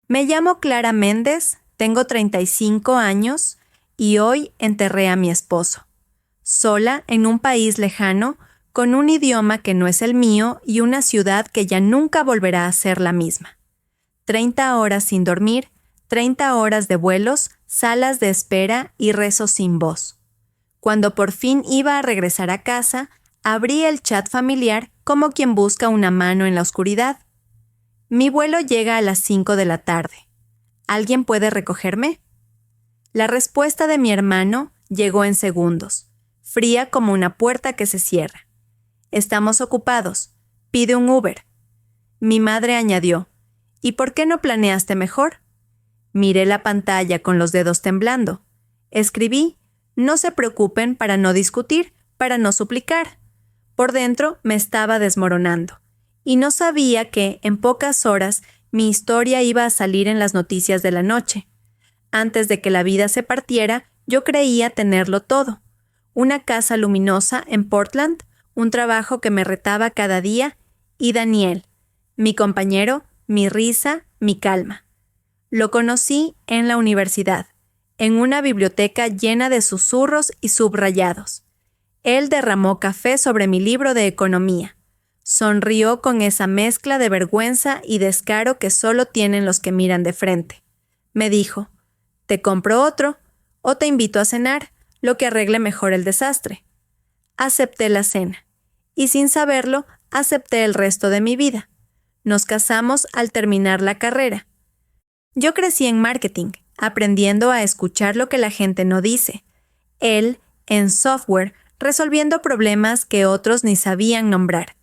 Me llamo Clara Méndez, tengo 35 años y hoy enterré a mi esposo. Sola en un país lejano, con un idioma que no es el mío y una ciudad que ya nunca volverá a ser la misma. 30 horas sin dormir, 30 horas de vuelos, salas de espera y rezos sin voz. Cuando por fin iba a regresar a casa, abrí el chat familiar como quien busca una mano en la oscuridad. Mi vuelo llega a las 5 de la tarde. ¿Alguien puede recogerme? La respuesta de mi hermano llegó en segundos, fría como una puerta que se cierra. Estamos ocupados. Pide un Uber. Mi madre añadió, ¿y por qué no planeaste mejor? Miré la pantalla con los dedos temblando. Escribí, no se preocupen para no discutir, para no suplicar. Por dentro me estaba desmoronando. Y no sabía que, en pocas horas, mi historia iba a salir en las noticias de la noche. Antes de que la vida se partiera, yo creía tenerlo todo. Una casa luminosa en Portland, un trabajo que me retaba cada día, y Daniel, mi compañero, mi risa, mi calma. Lo conocí en la universidad, en una biblioteca llena de susurros y subrayados. Él derramó café sobre mi libro de economía. Sonrió con esa mezcla de vergüenza y descaro que solo tienen los que miran de frente. Me dijo, «Te compro otro, o te invito a cenar, lo que arregle mejor el desastre». Acepté la cena, y sin saberlo, acepté el resto de mi vida. Nos casamos al terminar la carrera. Yo crecí en marketing, aprendiendo a escuchar lo que la gente no dice. Él, en software, resolviendo problemas que otros ni sabían nombrar.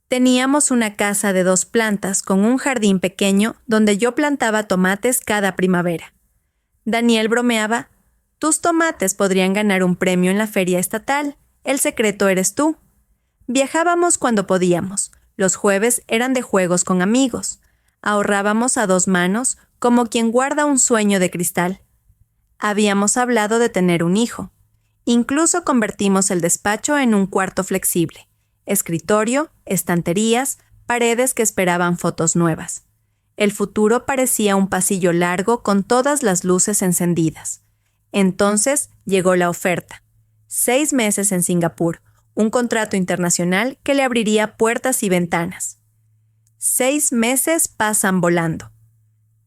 Teníamos una casa de 2 plantas con un jardín pequeño donde yo plantaba tomates cada primavera. Daniel bromeaba, «Tus tomates podrían ganar un premio en la feria estatal. El secreto eres tú». Viajábamos cuando podíamos. Los jueves eran de juegos con amigos. Ahorrábamos a 2 manos, como quien guarda un sueño de cristal. Habíamos hablado de tener un hijo. Incluso convertimos el despacho en un cuarto flexible. Escritorio, estanterías, paredes que esperaban fotos nuevas. El futuro parecía un pasillo largo con todas las luces encendidas. Entonces llegó la oferta. 6 meses en Singapur, un contrato internacional que le abriría puertas y ventanas. 6 meses pasan volando.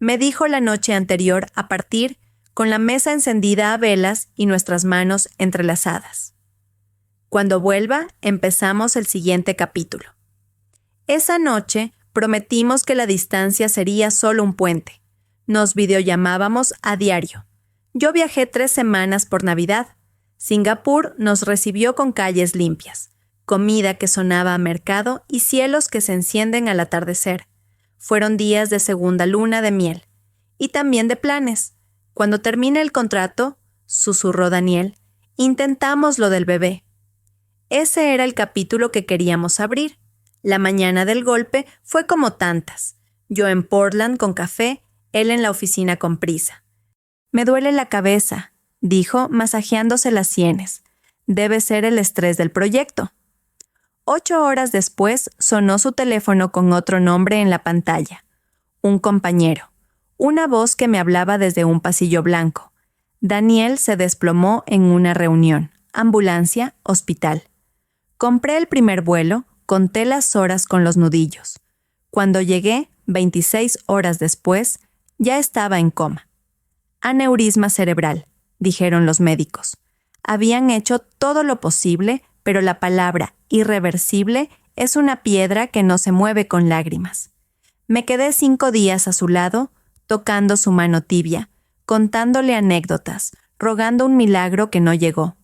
Me dijo la noche anterior a partir, con la mesa encendida a velas y nuestras manos entrelazadas. Cuando vuelva, empezamos el siguiente capítulo. Esa noche prometimos que la distancia sería solo un puente. Nos videollamábamos a diario. Yo viajé 3 semanas por Navidad. Singapur nos recibió con calles limpias, comida que sonaba a mercado y cielos que se encienden al atardecer. Fueron días de segunda luna de miel. Y también de planes. Cuando termine el contrato, susurró Daniel, intentamos lo del bebé. Ese era el capítulo que queríamos abrir. La mañana del golpe fue como tantas. Yo en Portland con café, él en la oficina con prisa. «Me duele la cabeza», dijo, masajeándose las sienes. «Debe ser el estrés del proyecto». 8 horas después sonó su teléfono con otro nombre en la pantalla. Un compañero. Una voz que me hablaba desde un pasillo blanco. Daniel se desplomó en una reunión. Ambulancia, hospital. Compré el primer vuelo, conté las horas con los nudillos. Cuando llegué, 26 horas después, ya estaba en coma. Aneurisma cerebral, dijeron los médicos. Habían hecho todo lo posible, pero la palabra irreversible es una piedra que no se mueve con lágrimas. Me quedé 5 días a su lado, tocando su mano tibia, contándole anécdotas, rogando un milagro que no llegó.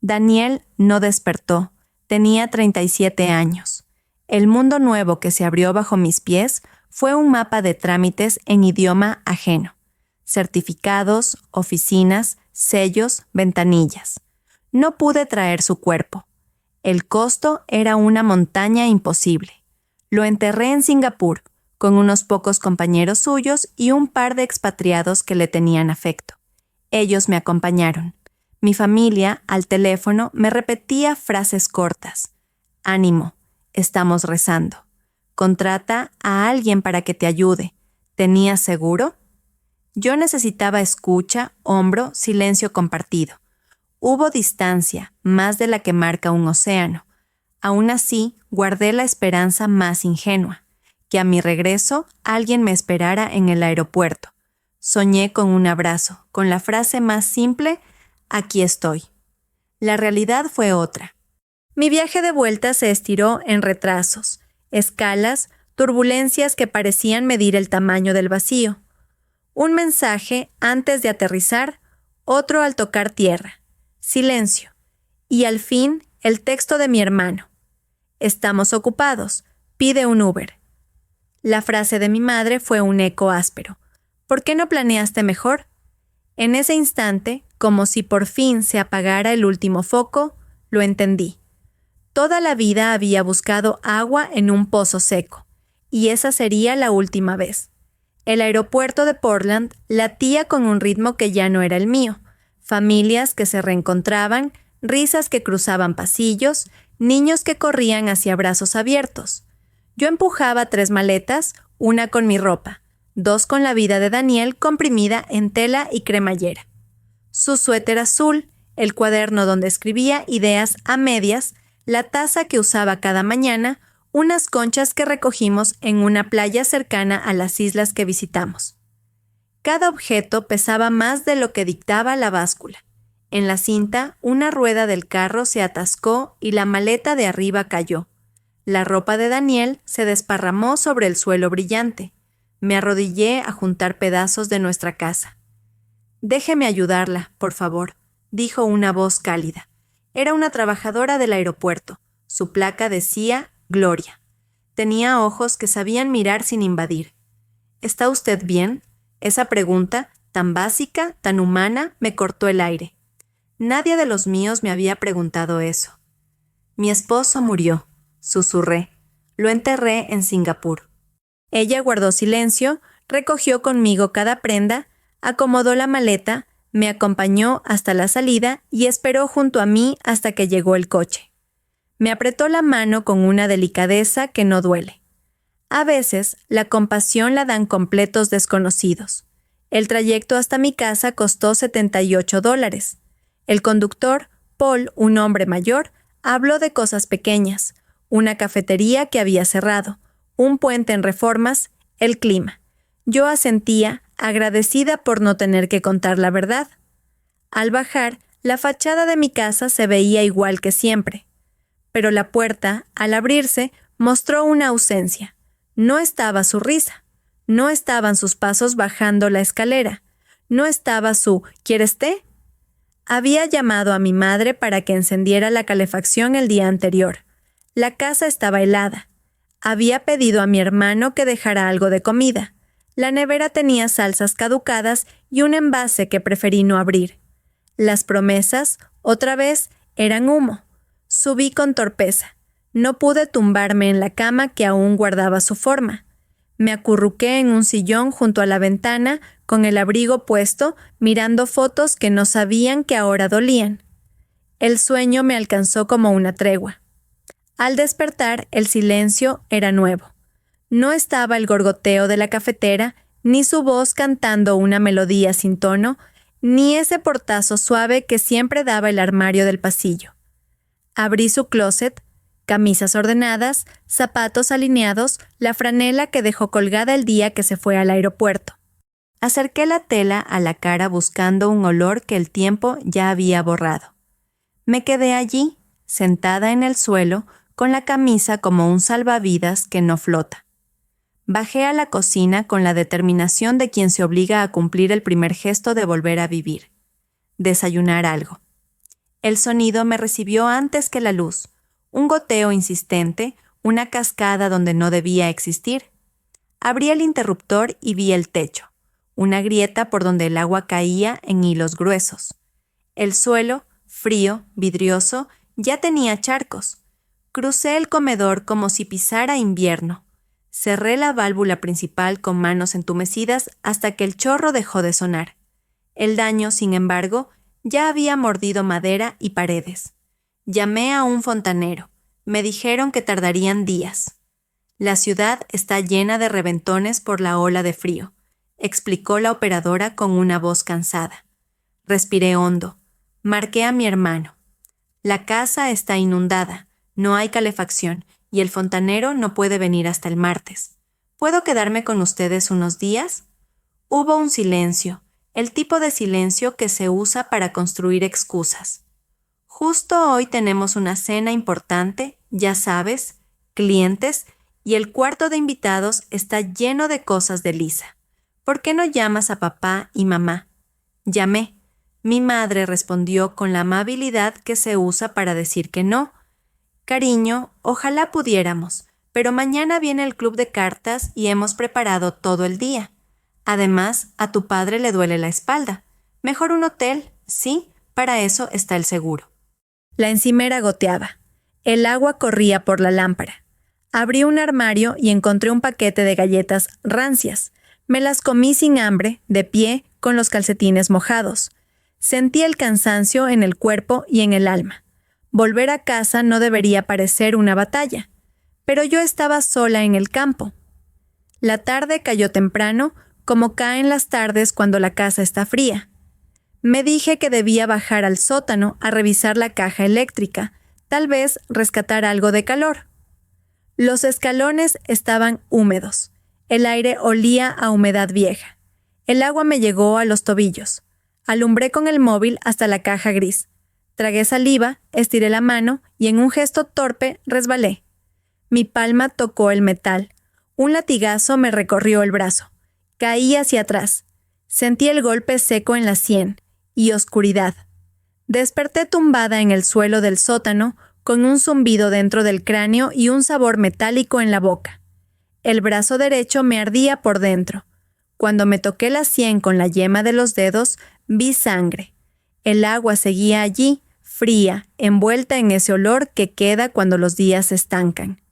Daniel no despertó. Tenía 37 años. El mundo nuevo que se abrió bajo mis pies fue un mapa de trámites en idioma ajeno. Certificados, oficinas, sellos, ventanillas. No pude traer su cuerpo. El costo era una montaña imposible. Lo enterré en Singapur, con unos pocos compañeros suyos y un par de expatriados que le tenían afecto. Ellos me acompañaron. Mi familia, al teléfono, me repetía frases cortas. «Ánimo, estamos rezando. Contrata a alguien para que te ayude. ¿Tenía seguro? Yo necesitaba escucha, hombro, silencio compartido. Hubo distancia, más de la que marca un océano. Aún así, guardé la esperanza más ingenua, que a mi regreso alguien me esperara en el aeropuerto. Soñé con un abrazo, con la frase más simple, aquí estoy. La realidad fue otra. Mi viaje de vuelta se estiró en retrasos, escalas, turbulencias que parecían medir el tamaño del vacío. Un mensaje antes de aterrizar, otro al tocar tierra. Silencio. Y al fin, el texto de mi hermano. Estamos ocupados. Pide un Uber. La frase de mi madre fue un eco áspero. ¿Por qué no planeaste mejor? En ese instante, como si por fin se apagara el último foco, lo entendí. Toda la vida había buscado agua en un pozo seco, y esa sería la última vez. El aeropuerto de Portland latía con un ritmo que ya no era el mío. Familias que se reencontraban, risas que cruzaban pasillos, niños que corrían hacia brazos abiertos. Yo empujaba 3 maletas, una con mi ropa, 2 con la vida de Daniel comprimida en tela y cremallera. Su suéter azul, el cuaderno donde escribía ideas a medias, la taza que usaba cada mañana, unas conchas que recogimos en una playa cercana a las islas que visitamos. Cada objeto pesaba más de lo que dictaba la báscula. En la cinta, una rueda del carro se atascó y la maleta de arriba cayó. La ropa de Daniel se desparramó sobre el suelo brillante. Me arrodillé a juntar pedazos de nuestra casa. «Déjeme ayudarla, por favor», dijo una voz cálida. Era una trabajadora del aeropuerto. Su placa decía Gloria. Tenía ojos que sabían mirar sin invadir. «¿Está usted bien?». Esa pregunta, tan básica, tan humana, me cortó el aire. Nadie de los míos me había preguntado eso. «Mi esposo murió», susurré. «Lo enterré en Singapur». Ella guardó silencio, recogió conmigo cada prenda, acomodó la maleta, me acompañó hasta la salida y esperó junto a mí hasta que llegó el coche. Me apretó la mano con una delicadeza que no duele. A veces, la compasión la dan completos desconocidos. El trayecto hasta mi casa costó $78. El conductor, Paul, un hombre mayor, habló de cosas pequeñas, una cafetería que había cerrado, un puente en Reformas, el clima. Yo asentía, agradecida por no tener que contar la verdad. Al bajar, la fachada de mi casa se veía igual que siempre. Pero la puerta, al abrirse, mostró una ausencia. No estaba su risa. No estaban sus pasos bajando la escalera. No estaba su «¿Quieres té?». Había llamado a mi madre para que encendiera la calefacción el día anterior. La casa estaba helada. Había pedido a mi hermano que dejara algo de comida. La nevera tenía salsas caducadas y un envase que preferí no abrir. Las promesas, otra vez, eran humo. Subí con torpeza. No pude tumbarme en la cama que aún guardaba su forma. Me acurruqué en un sillón junto a la ventana, con el abrigo puesto, mirando fotos que no sabían que ahora dolían. El sueño me alcanzó como una tregua. Al despertar, el silencio era nuevo. No estaba el gorgoteo de la cafetera, ni su voz cantando una melodía sin tono, ni ese portazo suave que siempre daba el armario del pasillo. Abrí su closet, camisas ordenadas, zapatos alineados, la franela que dejó colgada el día que se fue al aeropuerto. Acerqué la tela a la cara buscando un olor que el tiempo ya había borrado. Me quedé allí, sentada en el suelo, con la camisa como un salvavidas que no flota. Bajé a la cocina con la determinación de quien se obliga a cumplir el primer gesto de volver a vivir. Desayunar algo. El sonido me recibió antes que la luz. Un goteo insistente, una cascada donde no debía existir. Abrí el interruptor y vi el techo, una grieta por donde el agua caía en hilos gruesos. El suelo, frío, vidrioso, ya tenía charcos. Crucé el comedor como si pisara invierno. Cerré la válvula principal con manos entumecidas hasta que el chorro dejó de sonar. El daño, sin embargo, ya había mordido madera y paredes. Llamé a un fontanero. Me dijeron que tardarían días. La ciudad está llena de reventones por la ola de frío, explicó la operadora con una voz cansada. Respiré hondo. Marqué a mi hermano. La casa está inundada, no hay calefacción y el fontanero no puede venir hasta el martes. ¿Puedo quedarme con ustedes unos días? Hubo un silencio, el tipo de silencio que se usa para construir excusas. Justo hoy tenemos una cena importante, ya sabes, clientes, y el cuarto de invitados está lleno de cosas de Lisa. ¿Por qué no llamas a papá y mamá? Llamé. Mi madre respondió con la amabilidad que se usa para decir que no. Cariño, ojalá pudiéramos, pero mañana viene el club de cartas y hemos preparado todo el día. Además, a tu padre le duele la espalda. Mejor un hotel, sí, para eso está el seguro. La encimera goteaba. El agua corría por la lámpara. Abrí un armario y encontré un paquete de galletas rancias. Me las comí sin hambre, de pie, con los calcetines mojados. Sentí el cansancio en el cuerpo y en el alma. Volver a casa no debería parecer una batalla, pero yo estaba sola en el campo. La tarde cayó temprano, como caen las tardes cuando la casa está fría. Me dije que debía bajar al sótano a revisar la caja eléctrica, tal vez rescatar algo de calor. Los escalones estaban húmedos. El aire olía a humedad vieja. El agua me llegó a los tobillos. Alumbré con el móvil hasta la caja gris. Tragué saliva, estiré la mano y en un gesto torpe resbalé. Mi palma tocó el metal. Un latigazo me recorrió el brazo. Caí hacia atrás. Sentí el golpe seco en la sien y oscuridad. Desperté tumbada en el suelo del sótano con un zumbido dentro del cráneo y un sabor metálico en la boca. El brazo derecho me ardía por dentro. Cuando me toqué la sien con la yema de los dedos, vi sangre. El agua seguía allí, fría, envuelta en ese olor que queda cuando los días se estancan.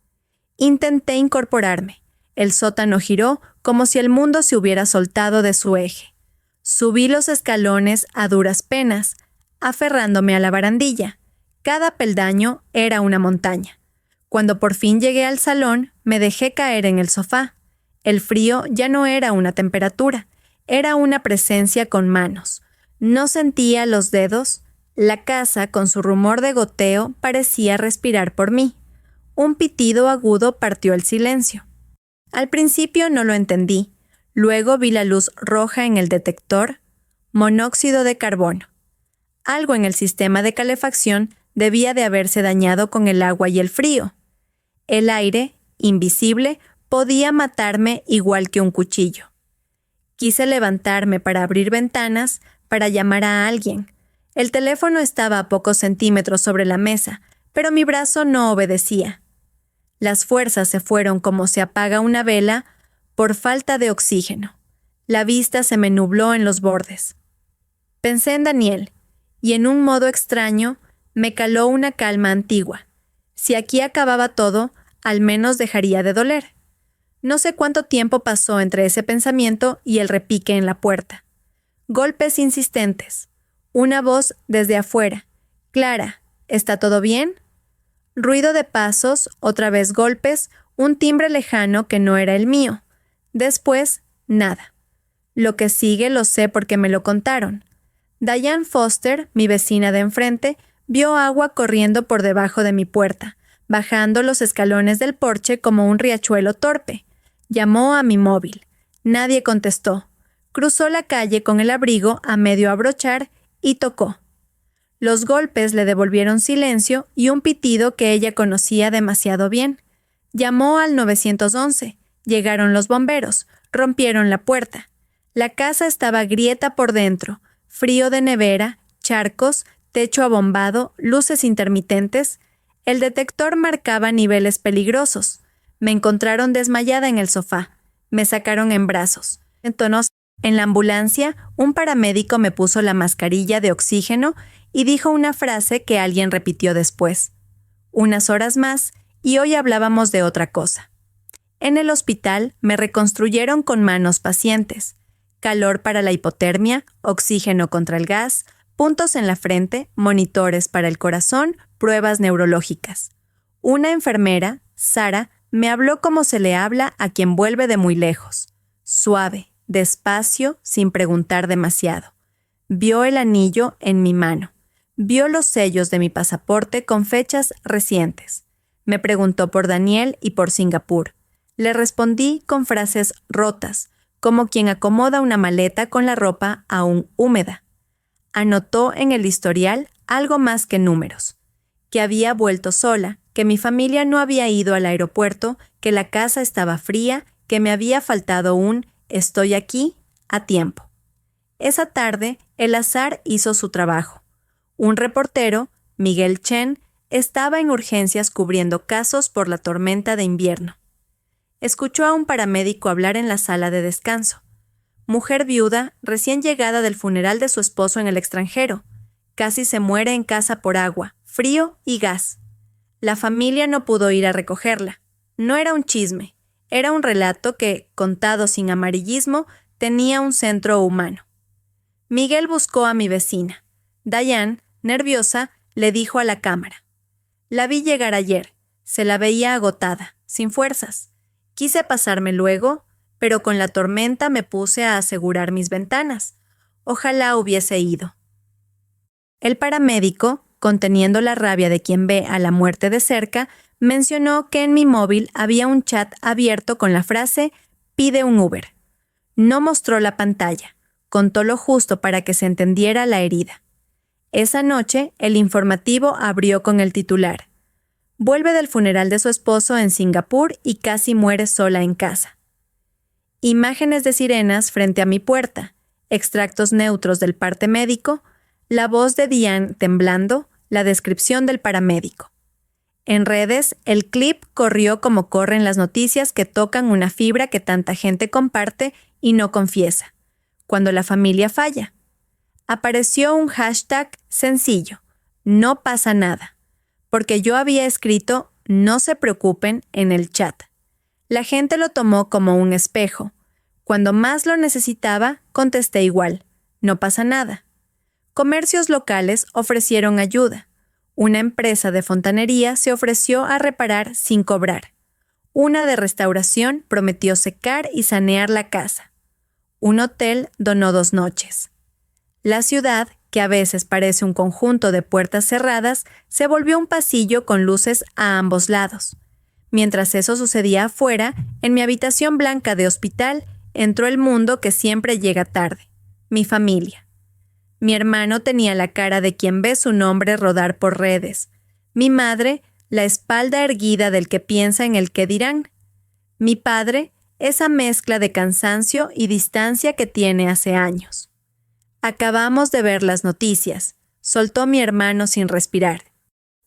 Intenté incorporarme. El sótano giró como si el mundo se hubiera soltado de su eje. Subí los escalones a duras penas, aferrándome a la barandilla. Cada peldaño era una montaña. Cuando por fin llegué al salón, me dejé caer en el sofá. El frío ya no era una temperatura, era una presencia con manos. No sentía los dedos. La casa, con su rumor de goteo, parecía respirar por mí. Un pitido agudo partió el silencio. Al principio no lo entendí. Luego vi la luz roja en el detector. Monóxido de carbono. Algo en el sistema de calefacción debía de haberse dañado con el agua y el frío. El aire, invisible, podía matarme igual que un cuchillo. Quise levantarme para abrir ventanas, para llamar a alguien. El teléfono estaba a pocos centímetros sobre la mesa, pero mi brazo no obedecía. Las fuerzas se fueron como se apaga una vela por falta de oxígeno. La vista se me nubló en los bordes. Pensé en Daniel, y en un modo extraño me caló una calma antigua. Si aquí acababa todo, al menos dejaría de doler. No sé cuánto tiempo pasó entre ese pensamiento y el repique en la puerta. Golpes insistentes. Una voz desde afuera. Clara, ¿está todo bien? Ruido de pasos, otra vez golpes, un timbre lejano que no era el mío. Después, nada. Lo que sigue lo sé porque me lo contaron. Diane Foster, mi vecina de enfrente, vio agua corriendo por debajo de mi puerta, bajando los escalones del porche como un riachuelo torpe. Llamó a mi móvil. Nadie contestó. Cruzó la calle con el abrigo a medio abrochar y tocó. Los golpes le devolvieron silencio y un pitido que ella conocía demasiado bien. Llamó al 911. Llegaron los bomberos. Rompieron la puerta. La casa estaba grieta por dentro. Frío de nevera, charcos, techo abombado, luces intermitentes. El detector marcaba niveles peligrosos. Me encontraron desmayada en el sofá. Me sacaron en brazos. En la ambulancia, un paramédico me puso la mascarilla de oxígeno y dijo una frase que alguien repitió después. Unas horas más, y hoy hablábamos de otra cosa. En el hospital me reconstruyeron con manos pacientes. Calor para la hipotermia, oxígeno contra el gas, puntos en la frente, monitores para el corazón, pruebas neurológicas. Una enfermera, Sara, Me habló como se le habla a quien vuelve de muy lejos, suave, despacio, sin preguntar demasiado. Vio el anillo en mi mano. Vio los sellos de mi pasaporte con fechas recientes. Me preguntó por Daniel y por Singapur. Le respondí con frases rotas, como quien acomoda una maleta con la ropa aún húmeda. Anotó en el historial algo más que números, que había vuelto sola, que mi familia no había ido al aeropuerto, que la casa estaba fría, que me había faltado un «estoy aquí» a tiempo. Esa tarde, el azar hizo su trabajo. Un reportero, Miguel Chen, estaba en urgencias cubriendo casos por la tormenta de invierno. Escuchó a un paramédico hablar en la sala de descanso. Mujer viuda, recién llegada del funeral de su esposo en el extranjero. Casi se muere en casa por agua, frío y gas. La familia no pudo ir a recogerla. No era un chisme, era un relato que, contado sin amarillismo, tenía un centro humano. Miguel buscó a mi vecina. Diane, nerviosa, le dijo a la cámara. La vi llegar ayer. Se la veía agotada, sin fuerzas. Quise pasarme luego, pero con la tormenta me puse a asegurar mis ventanas. Ojalá hubiese ido. El paramédico, conteniendo la rabia de quien ve a la muerte de cerca, mencionó que en mi móvil había un chat abierto con la frase «Pide un Uber». No mostró la pantalla, contó lo justo para que se entendiera la herida. Esa noche, el informativo abrió con el titular. Vuelve del funeral de su esposo en Singapur y casi muere sola en casa. Imágenes de sirenas frente a mi puerta, extractos neutros del parte médico, la voz de Diane temblando, la descripción del paramédico. En redes, el clip corrió como corren las noticias que tocan una fibra que tanta gente comparte y no confiesa, cuando la familia falla. Apareció un hashtag sencillo, no pasa nada, porque yo había escrito no se preocupen en el chat. La gente lo tomó como un espejo. Cuando más lo necesitaba, contesté igual, no pasa nada. Comercios locales ofrecieron ayuda. Una empresa de fontanería se ofreció a reparar sin cobrar. Una de restauración prometió secar y sanear la casa. Un hotel donó 2 noches. La ciudad, que a veces parece un conjunto de puertas cerradas, se volvió un pasillo con luces a ambos lados. Mientras eso sucedía afuera, en mi habitación blanca de hospital, entró el mundo que siempre llega tarde, mi familia. Mi hermano tenía la cara de quien ve su nombre rodar por redes. Mi madre, la espalda erguida del que piensa en el qué dirán. Mi padre, esa mezcla de cansancio y distancia que tiene hace años. Acabamos de ver las noticias, soltó mi hermano sin respirar.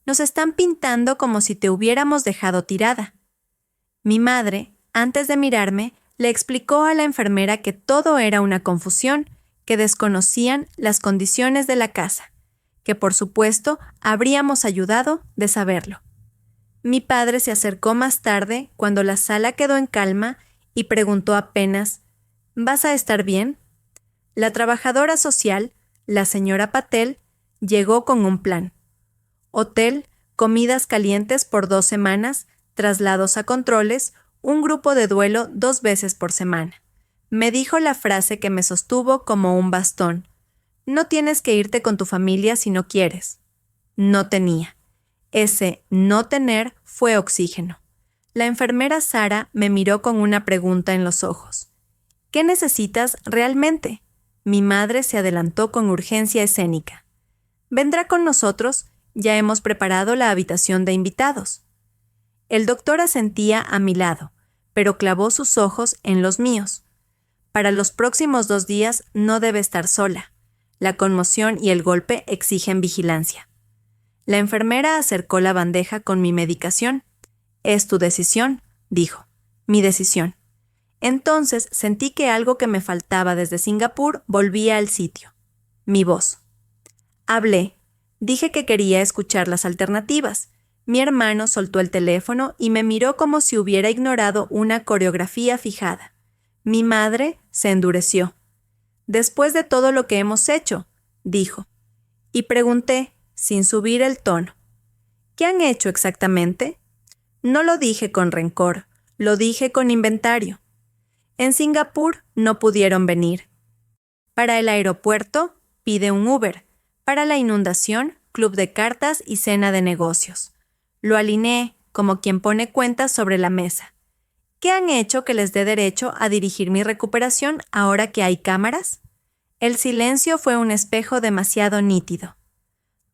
Nos están pintando como si te hubiéramos dejado tirada. Mi madre, antes de mirarme, le explicó a la enfermera que todo era una confusión, que desconocían las condiciones de la casa, que por supuesto habríamos ayudado de saberlo. Mi padre se acercó más tarde, cuando la sala quedó en calma, y preguntó apenas, ¿vas a estar bien? La trabajadora social, la señora Patel, llegó con un plan. Hotel, comidas calientes por 2 semanas, traslados a controles, un grupo de duelo 2 veces por semana. Me dijo la frase que me sostuvo como un bastón. No tienes que irte con tu familia si no quieres. No tenía. Ese no tener fue oxígeno. La enfermera Sara me miró con una pregunta en los ojos. ¿Qué necesitas realmente? Mi madre se adelantó con urgencia escénica. ¿Vendrá con nosotros? Ya hemos preparado la habitación de invitados. El doctor asentía a mi lado, pero clavó sus ojos en los míos. Para los próximos 2 días no debe estar sola. La conmoción y el golpe exigen vigilancia. La enfermera acercó la bandeja con mi medicación. «Es tu decisión», dijo. «Mi decisión». Entonces sentí que algo que me faltaba desde Singapur volvía al sitio. Mi voz. Hablé. Dije que quería escuchar las alternativas. Mi hermano soltó el teléfono y me miró como si hubiera ignorado una coreografía fijada. Mi madre se endureció. «Después de todo lo que hemos hecho», dijo. Y pregunté, sin subir el tono, «¿Qué han hecho exactamente?» No lo dije con rencor, lo dije con inventario. En Singapur no pudieron venir. Para el aeropuerto, pide un Uber. Para la inundación, club de cartas y cena de negocios. Lo alineé como quien pone cuentas sobre la mesa. ¿Qué han hecho que les dé derecho a dirigir mi recuperación ahora que hay cámaras? El silencio fue un espejo demasiado nítido.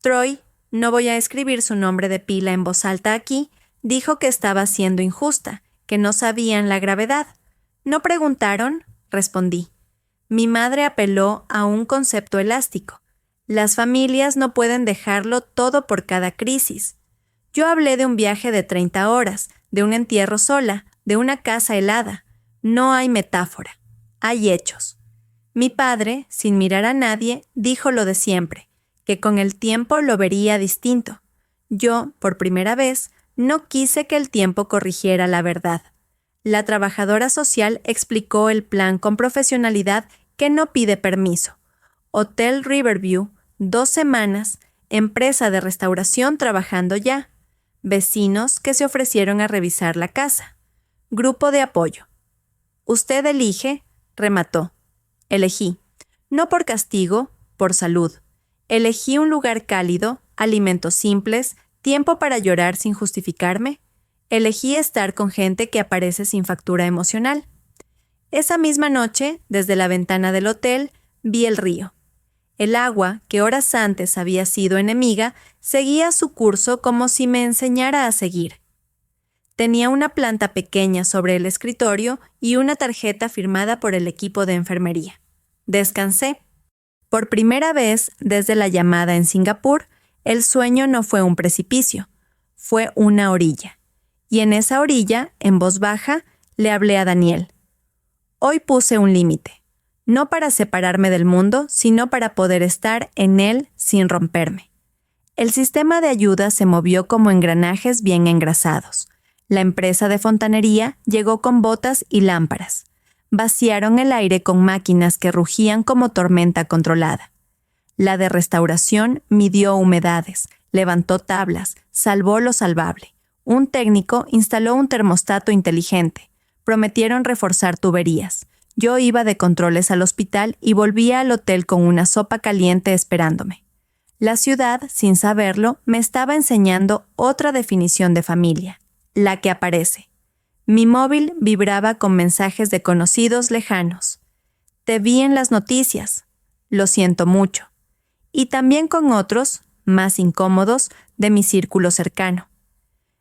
Troy, no voy a escribir su nombre de pila en voz alta aquí, dijo que estaba siendo injusta, que no sabían la gravedad. ¿No preguntaron?, respondí. Mi madre apeló a un concepto elástico. Las familias no pueden dejarlo todo por cada crisis. Yo hablé de un viaje de 30 horas, de un entierro sola, de una casa helada. No hay metáfora, hay hechos. Mi padre, sin mirar a nadie, dijo lo de siempre, que con el tiempo lo vería distinto. Yo, por primera vez, no quise que el tiempo corrigiera la verdad. La trabajadora social explicó el plan con profesionalidad que no pide permiso. Hotel Riverview, 2 semanas, empresa de restauración trabajando ya. Vecinos que se ofrecieron a revisar la casa. Grupo de apoyo. Usted elige, remató. Elegí. No por castigo, por salud. Elegí un lugar cálido, alimentos simples, tiempo para llorar sin justificarme. Elegí estar con gente que aparece sin factura emocional. Esa misma noche, desde la ventana del hotel, vi el río. El agua, que horas antes había sido enemiga, seguía su curso como si me enseñara a seguir. Tenía una planta pequeña sobre el escritorio y una tarjeta firmada por el equipo de enfermería. Descansé. Por primera vez desde la llamada en Singapur, el sueño no fue un precipicio, fue una orilla. Y en esa orilla, en voz baja, le hablé a Daniel. Hoy puse un límite, no para separarme del mundo, sino para poder estar en él sin romperme. El sistema de ayuda se movió como engranajes bien engrasados. La empresa de fontanería llegó con botas y lámparas. Vaciaron el aire con máquinas que rugían como tormenta controlada. La de restauración midió humedades, levantó tablas, salvó lo salvable. Un técnico instaló un termostato inteligente. Prometieron reforzar tuberías. Yo iba de controles al hospital y volvía al hotel con una sopa caliente esperándome. La ciudad, sin saberlo, me estaba enseñando otra definición de familia, la que aparece. Mi móvil vibraba con mensajes de conocidos lejanos. Te vi en las noticias. Lo siento mucho. Y también con otros, más incómodos, de mi círculo cercano.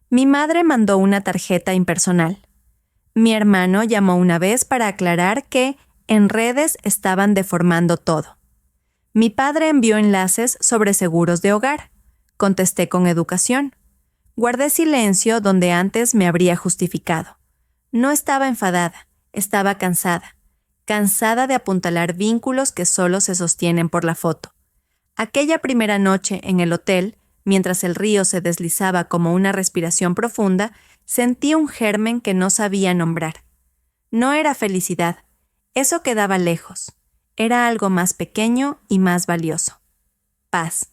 Mi madre mandó una tarjeta impersonal. Mi hermano llamó una vez para aclarar que en redes estaban deformando todo. Mi padre envió enlaces sobre seguros de hogar. Contesté con educación. Guardé silencio donde antes me habría justificado. No estaba enfadada, estaba cansada. Cansada de apuntalar vínculos que solo se sostienen por la foto. Aquella primera noche en el hotel, mientras el río se deslizaba como una respiración profunda, sentí un germen que no sabía nombrar. No era felicidad, eso quedaba lejos. Era algo más pequeño y más valioso. Paz.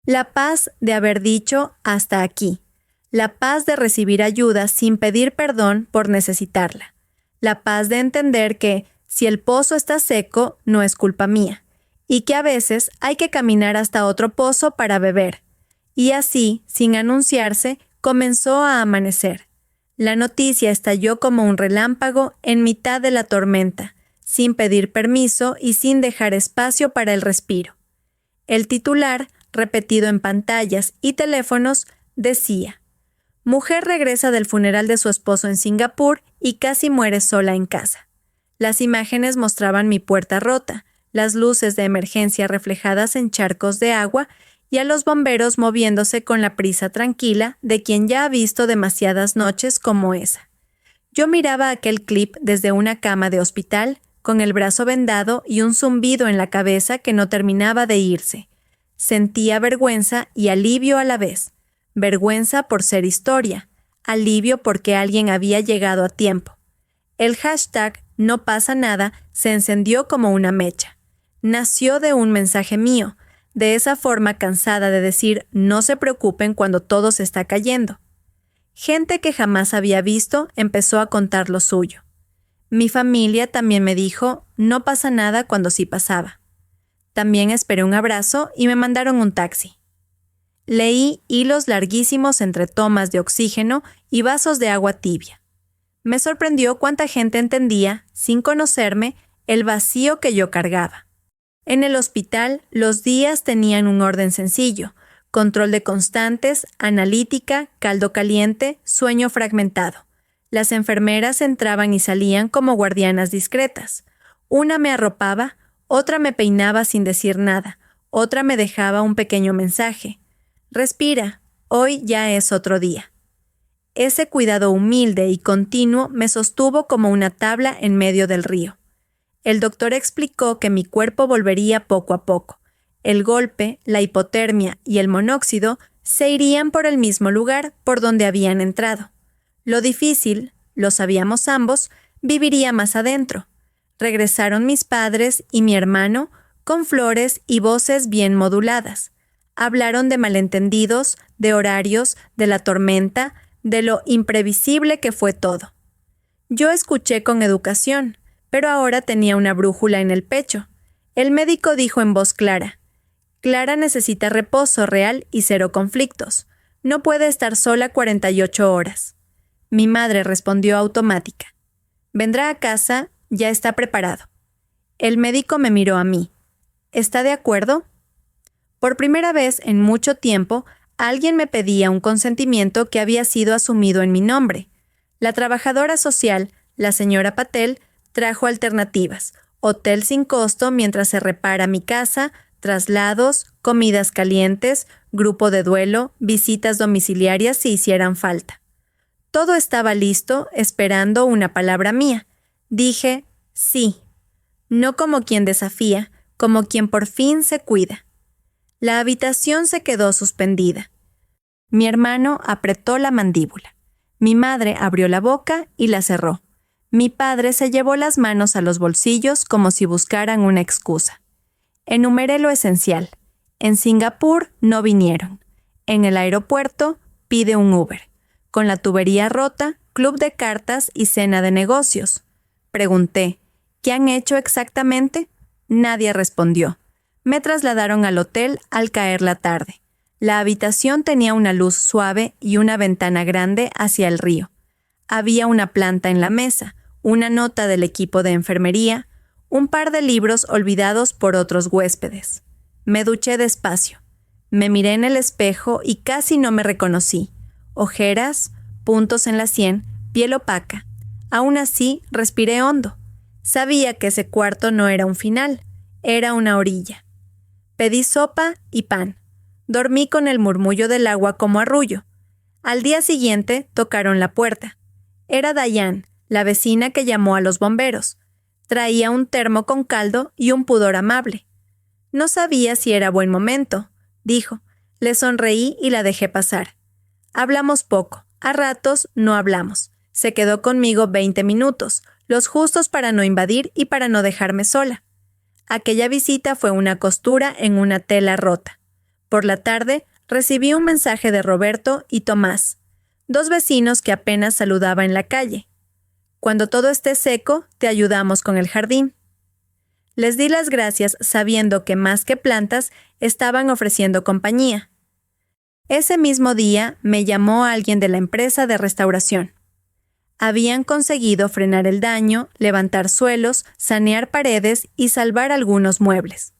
La paz de haber dicho hasta aquí. La paz de recibir ayuda sin pedir perdón por necesitarla. La paz de entender que, si el pozo está seco, no es culpa mía, y que a veces hay que caminar hasta otro pozo para beber. Y así, sin anunciarse, comenzó a amanecer. La noticia estalló como un relámpago en mitad de la tormenta, sin pedir permiso y sin dejar espacio para el respiro. El titular, repetido en pantallas y teléfonos, decía: Mujer regresa del funeral de su esposo en Singapur y casi muere sola en casa. Las imágenes mostraban mi puerta rota, las luces de emergencia reflejadas en charcos de agua y a los bomberos moviéndose con la prisa tranquila de quien ya ha visto demasiadas noches como esa. Yo miraba aquel clip desde una cama de hospital, con el brazo vendado y un zumbido en la cabeza que no terminaba de irse. Sentía vergüenza y alivio a la vez. Vergüenza por ser historia, alivio porque alguien había llegado a tiempo. El hashtag No pasa nada se encendió como una mecha. Nació de un mensaje mío, de esa forma cansada de decir no se preocupen cuando todo se está cayendo. Gente que jamás había visto empezó a contar lo suyo. Mi familia también me dijo, no pasa nada cuando sí pasaba. También esperé un abrazo y me mandaron un taxi. Leí hilos larguísimos entre tomas de oxígeno y vasos de agua tibia. Me sorprendió cuánta gente entendía, sin conocerme, el vacío que yo cargaba. En el hospital, los días tenían un orden sencillo: control de constantes, analítica, caldo caliente, sueño fragmentado. Las enfermeras entraban y salían como guardianas discretas. Una me arropaba, otra me peinaba sin decir nada, otra me dejaba un pequeño mensaje. Respira, hoy ya es otro día. Ese cuidado humilde y continuo me sostuvo como una tabla en medio del río. El doctor explicó que mi cuerpo volvería poco a poco. El golpe, la hipotermia y el monóxido se irían por el mismo lugar por donde habían entrado. Lo difícil, lo sabíamos ambos, viviría más adentro. Regresaron mis padres y mi hermano con flores y voces bien moduladas. Hablaron de malentendidos, de horarios, de la tormenta, de lo imprevisible que fue todo. Yo escuché con educación, pero ahora tenía una brújula en el pecho. El médico dijo en voz clara: Clara necesita reposo real y 0 conflictos. No puede estar sola 48 horas. Mi madre respondió automática: Vendrá a casa, ya está preparado. El médico me miró a mí. ¿Está de acuerdo? Por primera vez en mucho tiempo, alguien me pedía un consentimiento que había sido asumido en mi nombre. La trabajadora social, la señora Patel, trajo alternativas: hotel sin costo mientras se repara mi casa, traslados, comidas calientes, grupo de duelo, visitas domiciliarias si hicieran falta. Todo estaba listo, esperando una palabra mía. Dije, sí. No como quien desafía, como quien por fin se cuida. La habitación se quedó suspendida. Mi hermano apretó la mandíbula. Mi madre abrió la boca y la cerró. Mi padre se llevó las manos a los bolsillos como si buscaran una excusa. Enumeré lo esencial. En Singapur no vinieron. En el aeropuerto pide un Uber. Con la tubería rota, club de cartas y cena de negocios. Pregunté, ¿qué han hecho exactamente? Nadie respondió. Me trasladaron al hotel al caer la tarde. La habitación tenía una luz suave y una ventana grande hacia el río. Había una planta en la mesa, una nota del equipo de enfermería, un par de libros olvidados por otros huéspedes. Me duché despacio. Me miré en el espejo y casi no me reconocí. Ojeras, puntos en la sien, piel opaca. Aún así, respiré hondo. Sabía que ese cuarto no era un final, era una orilla. Pedí sopa y pan. Dormí con el murmullo del agua como arrullo. Al día siguiente tocaron la puerta. Era Diane, la vecina que llamó a los bomberos. Traía un termo con caldo y un pudor amable. No sabía si era buen momento, dijo. Le sonreí y la dejé pasar. Hablamos poco, a ratos no hablamos. Se quedó conmigo 20 minutos, los justos para no invadir y para no dejarme sola. Aquella visita fue una costura en una tela rota. Por la tarde recibí un mensaje de Roberto y Tomás, 2 vecinos que apenas saludaba en la calle. Cuando todo esté seco, te ayudamos con el jardín. Les di las gracias sabiendo que más que plantas estaban ofreciendo compañía. Ese mismo día me llamó alguien de la empresa de restauración. Habían conseguido frenar el daño, levantar suelos, sanear paredes y salvar algunos muebles.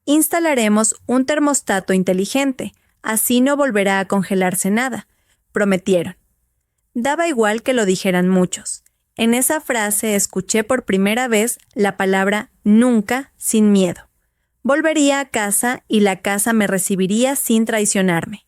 Instalaremos un termostato inteligente, así no volverá a congelarse nada, prometieron. Daba igual que lo dijeran muchos. En esa frase escuché por primera vez la palabra nunca sin miedo. Volvería a casa y la casa me recibiría sin traicionarme.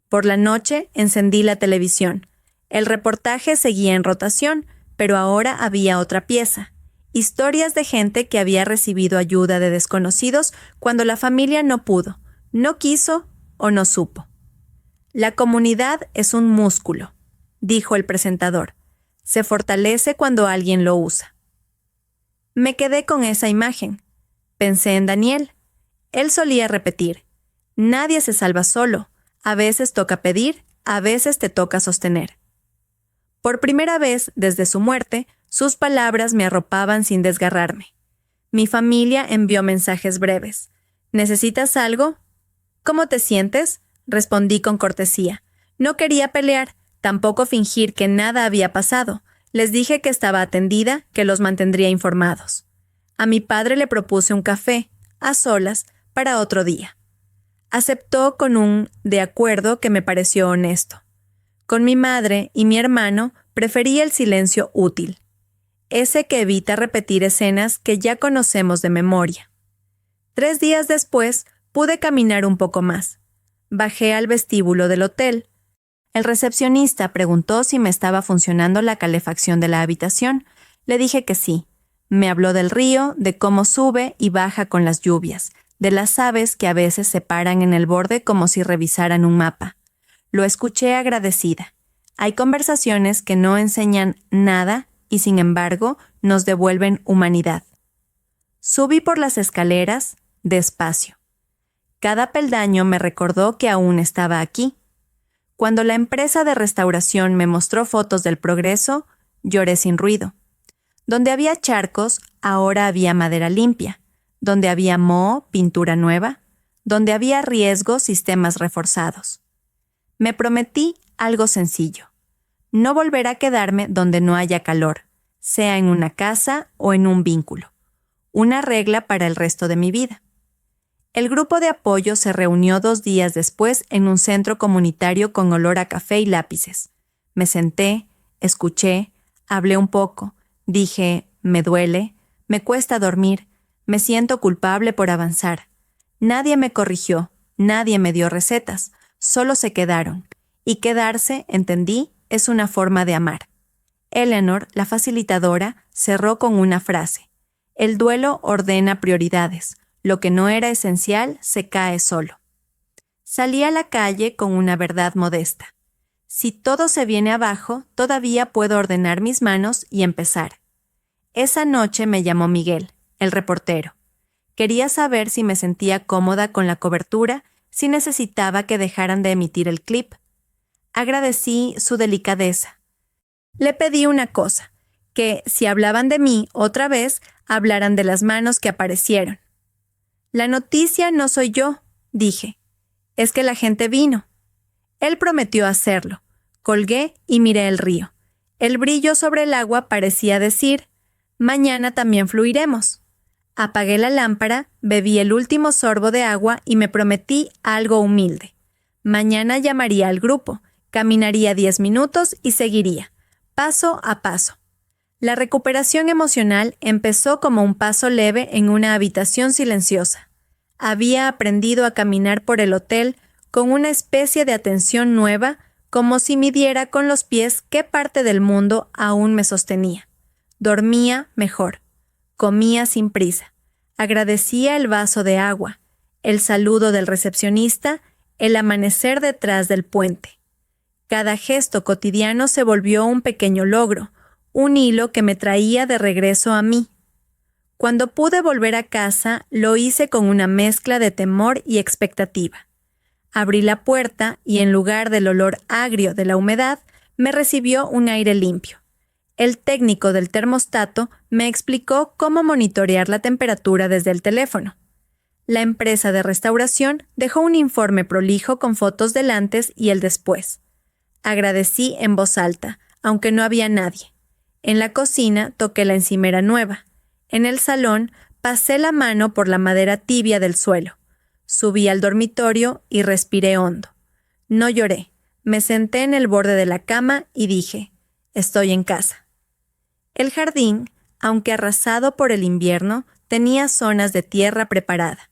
Por la noche encendí la televisión. El reportaje seguía en rotación, pero ahora había otra pieza. Historias de gente que había recibido ayuda de desconocidos cuando la familia no pudo, no quiso o no supo. La comunidad es un músculo, dijo el presentador. Se fortalece cuando alguien lo usa. Me quedé con esa imagen. Pensé en Daniel. Él solía repetir, nadie se salva solo, a veces toca pedir, a veces te toca sostener. Por primera vez desde su muerte, sus palabras me arropaban sin desgarrarme. Mi familia envió mensajes breves. ¿Necesitas algo? ¿Cómo te sientes? Respondí con cortesía. No quería pelear, tampoco fingir que nada había pasado. Les dije que estaba atendida, que los mantendría informados. A mi padre le propuse un café, a solas, para otro día. Aceptó con un de acuerdo que me pareció honesto. Con mi madre y mi hermano preferí el silencio útil, ese que evita repetir escenas que ya conocemos de memoria. 3 días después pude caminar un poco más. Bajé al vestíbulo del hotel. El recepcionista preguntó si me estaba funcionando la calefacción de la habitación. Le dije que sí. Me habló del río, de cómo sube y baja con las lluvias, de las aves que a veces se paran en el borde como si revisaran un mapa. Lo escuché agradecida. Hay conversaciones que no enseñan nada y sin embargo nos devuelven humanidad. Subí por las escaleras, despacio. Cada peldaño me recordó que aún estaba aquí. Cuando la empresa de restauración me mostró fotos del progreso, lloré sin ruido. Donde había charcos, ahora había madera limpia. Donde había moho, pintura nueva. Donde había riesgo, sistemas reforzados. Me prometí algo sencillo. No volver a quedarme donde no haya calor, sea en una casa o en un vínculo. Una regla para el resto de mi vida. El grupo de apoyo se reunió 2 días después en un centro comunitario con olor a café y lápices. Me senté, escuché, hablé un poco, dije, me duele, me cuesta dormir, me siento culpable por avanzar. Nadie me corrigió, nadie me dio recetas, solo se quedaron. Y quedarse, entendí, es una forma de amar. Eleanor, la facilitadora, cerró con una frase. El duelo ordena prioridades. Lo que no era esencial se cae solo. Salí a la calle con una verdad modesta. Si todo se viene abajo, todavía puedo ordenar mis manos y empezar. Esa noche me llamó Miguel, el reportero. Quería saber si me sentía cómoda con la cobertura, si necesitaba que dejaran de emitir el clip. Agradecí su delicadeza. Le pedí una cosa, que si hablaban de mí otra vez, hablaran de las manos que aparecieron. La noticia no soy yo, dije. Es que la gente vino. Él prometió hacerlo. Colgué y miré el río. El brillo sobre el agua parecía decir, mañana también fluiremos. Apagué la lámpara, bebí el último sorbo de agua y me prometí algo humilde. Mañana llamaría al grupo, caminaría 10 minutos y seguiría, paso a paso. La recuperación emocional empezó como un paso leve en una habitación silenciosa. Había aprendido a caminar por el hotel con una especie de atención nueva, como si midiera con los pies qué parte del mundo aún me sostenía. Dormía mejor. Comía sin prisa. Agradecía el vaso de agua, el saludo del recepcionista, el amanecer detrás del puente. Cada gesto cotidiano se volvió un pequeño logro, un hilo que me traía de regreso a mí. Cuando pude volver a casa, lo hice con una mezcla de temor y expectativa. Abrí la puerta y en lugar del olor agrio de la humedad, me recibió un aire limpio. El técnico del termostato me explicó cómo monitorear la temperatura desde el teléfono. La empresa de restauración dejó un informe prolijo con fotos del antes y el después. Agradecí en voz alta, aunque no había nadie. En la cocina toqué la encimera nueva. En el salón pasé la mano por la madera tibia del suelo. Subí al dormitorio y respiré hondo. No lloré. Me senté en el borde de la cama y dije, estoy en casa. El jardín, aunque arrasado por el invierno, tenía zonas de tierra preparada.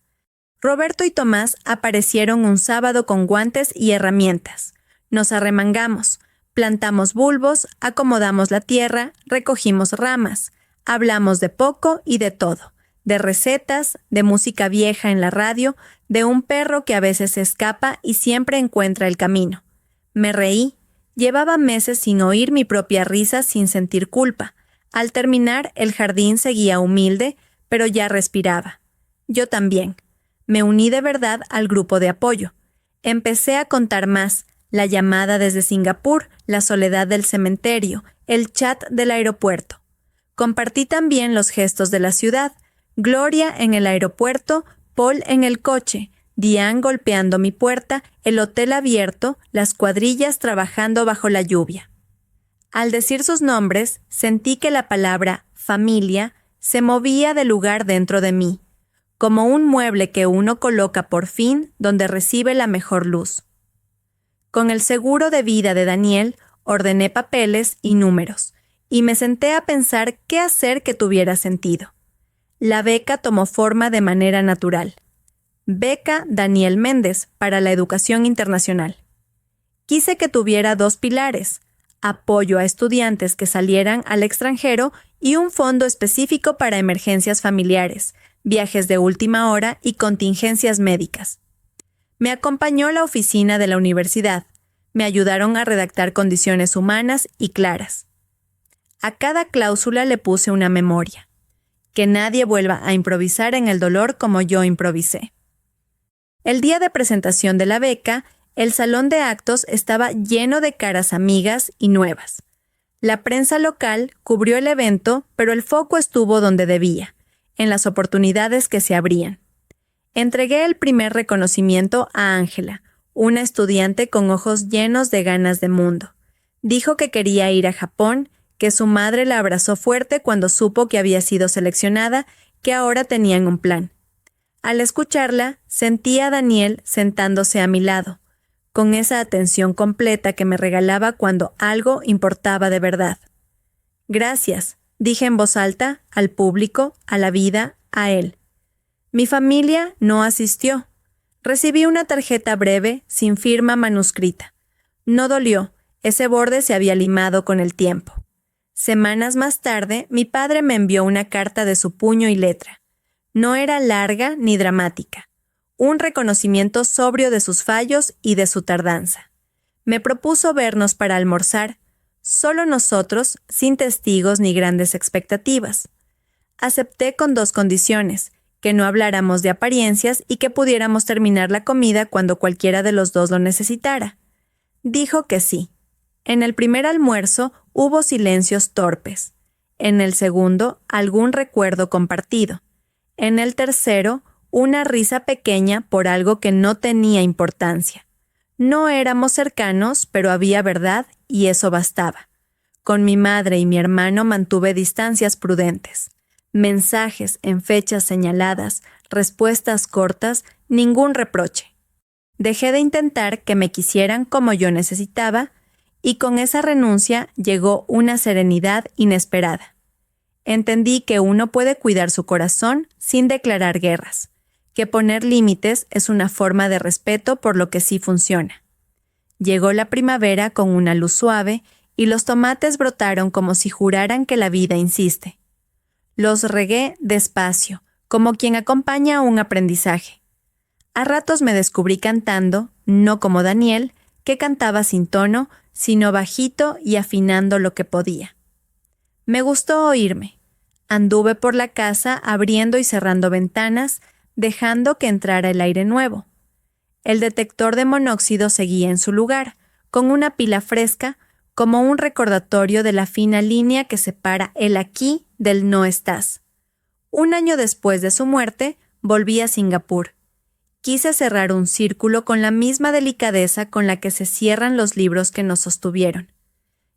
Roberto y Tomás aparecieron un sábado con guantes y herramientas. Nos arremangamos, plantamos bulbos, acomodamos la tierra, recogimos ramas, hablamos de poco y de todo, de recetas, de música vieja en la radio, de un perro que a veces se escapa y siempre encuentra el camino. Me reí. Llevaba meses sin oír mi propia risa sin sentir culpa. Al terminar, el jardín seguía humilde, pero ya respiraba. Yo también. Me uní de verdad al grupo de apoyo. Empecé a contar más. la llamada desde Singapur, la soledad del cementerio, el chat del aeropuerto. Compartí también los gestos de la ciudad, Gloria en el aeropuerto, Paul en el coche, Diane golpeando mi puerta, el hotel abierto, las cuadrillas trabajando bajo la lluvia. Al decir sus nombres, sentí que la palabra familia se movía de lugar dentro de mí, como un mueble que uno coloca por fin donde recibe la mejor luz. Con el seguro de vida de Daniel, ordené papeles y números, y me senté a pensar qué hacer que tuviera sentido. La beca tomó forma de manera natural. Beca Daniel Méndez para la educación internacional. Quise que tuviera 2 pilares: apoyo a estudiantes que salieran al extranjero y un fondo específico para emergencias familiares, viajes de última hora y contingencias médicas. Me acompañó la oficina de la universidad. Me ayudaron a redactar condiciones humanas y claras. A cada cláusula le puse una memoria. Que nadie vuelva a improvisar en el dolor como yo improvisé. El día de presentación de la beca, el salón de actos estaba lleno de caras amigas y nuevas. La prensa local cubrió el evento, pero el foco estuvo donde debía, en las oportunidades que se abrían. Entregué el primer reconocimiento a Ángela, una estudiante con ojos llenos de ganas de mundo. Dijo que quería ir a Japón, que su madre la abrazó fuerte cuando supo que había sido seleccionada, que ahora tenían un plan. Al escucharla, sentí a Daniel sentándose a mi lado, con esa atención completa que me regalaba cuando algo importaba de verdad. Gracias, dije en voz alta, al público, a la vida, a él. Mi familia no asistió. Recibí una tarjeta breve, sin firma manuscrita. No dolió, ese borde se había limado con el tiempo. Semanas más tarde, mi padre me envió una carta de su puño y letra. No era larga ni dramática. Un reconocimiento sobrio de sus fallos y de su tardanza. Me propuso vernos para almorzar, solo nosotros, sin testigos ni grandes expectativas. Acepté con 2 condiciones: que no habláramos de apariencias y que pudiéramos terminar la comida cuando cualquiera de los 2 lo necesitara. Dijo que sí. En el primer almuerzo hubo silencios torpes. En el segundo, algún recuerdo compartido. En el tercero, una risa pequeña por algo que no tenía importancia. No éramos cercanos, pero había verdad y eso bastaba. Con mi madre y mi hermano mantuve distancias prudentes. Mensajes en fechas señaladas, respuestas cortas, ningún reproche. Dejé de intentar que me quisieran como yo necesitaba, y con esa renuncia llegó una serenidad inesperada. Entendí que uno puede cuidar su corazón sin declarar guerras, que poner límites es una forma de respeto por lo que sí funciona. Llegó la primavera con una luz suave y los tomates brotaron como si juraran que la vida insiste. Los regué despacio, como quien acompaña un aprendizaje. A ratos me descubrí cantando, no como Daniel, que cantaba sin tono, sino bajito y afinando lo que podía. Me gustó oírme. Anduve por la casa abriendo y cerrando ventanas, dejando que entrara el aire nuevo. El detector de monóxido seguía en su lugar, con una pila fresca, como un recordatorio de la fina línea que separa el aquí del no estás. 1 año después de su muerte, volví a Singapur. Quise cerrar un círculo con la misma delicadeza con la que se cierran los libros que nos sostuvieron.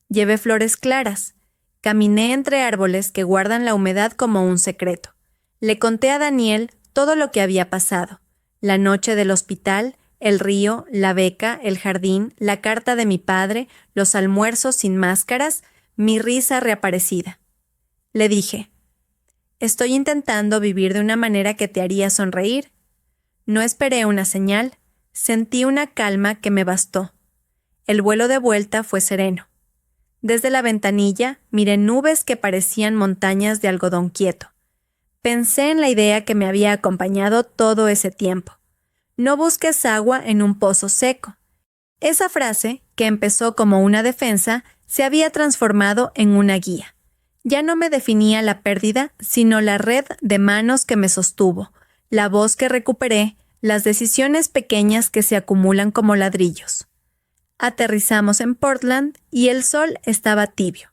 Llevé flores claras. Caminé entre árboles que guardan la humedad como un secreto. Le conté a Daniel todo lo que había pasado: la noche del hospital, el río, la beca, el jardín, la carta de mi padre, los almuerzos sin máscaras, mi risa reaparecida. Le dije: «Estoy intentando vivir de una manera que te haría sonreír». No esperé una señal, sentí una calma que me bastó. El vuelo de vuelta fue sereno. Desde la ventanilla miré nubes que parecían montañas de algodón quieto. Pensé en la idea que me había acompañado todo ese tiempo. No busques agua en un pozo seco. Esa frase, que empezó como una defensa, se había transformado en una guía. Ya no me definía la pérdida, sino la red de manos que me sostuvo, la voz que recuperé, las decisiones pequeñas que se acumulan como ladrillos. Aterrizamos en Portland y el sol estaba tibio.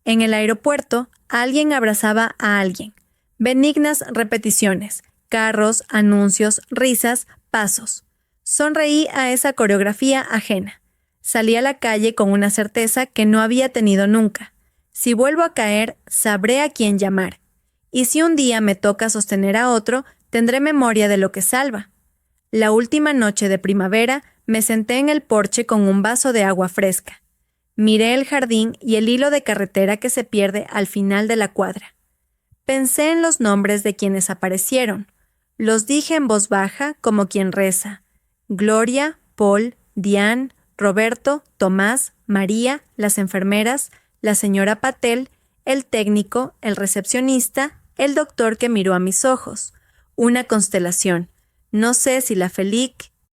En el aeropuerto, alguien abrazaba a alguien. Benignas repeticiones, carros, anuncios, risas, pasos. Sonreí a esa coreografía ajena. Salí a la calle con una certeza que no había tenido nunca. Si vuelvo a caer, sabré a quién llamar. Y si un día me toca sostener a otro, tendré memoria de lo que salva. La última noche de primavera, me senté en el porche con un vaso de agua fresca. Miré el jardín y el hilo de carretera que se pierde al final de la cuadra. Pensé en los nombres de quienes aparecieron. Los dije en voz baja como quien reza. Gloria, Paul, Diane, Roberto, Tomás, María, las enfermeras, la señora Patel, el técnico, el recepcionista, el doctor que miró a mis ojos. Una constelación. No sé si la Felic,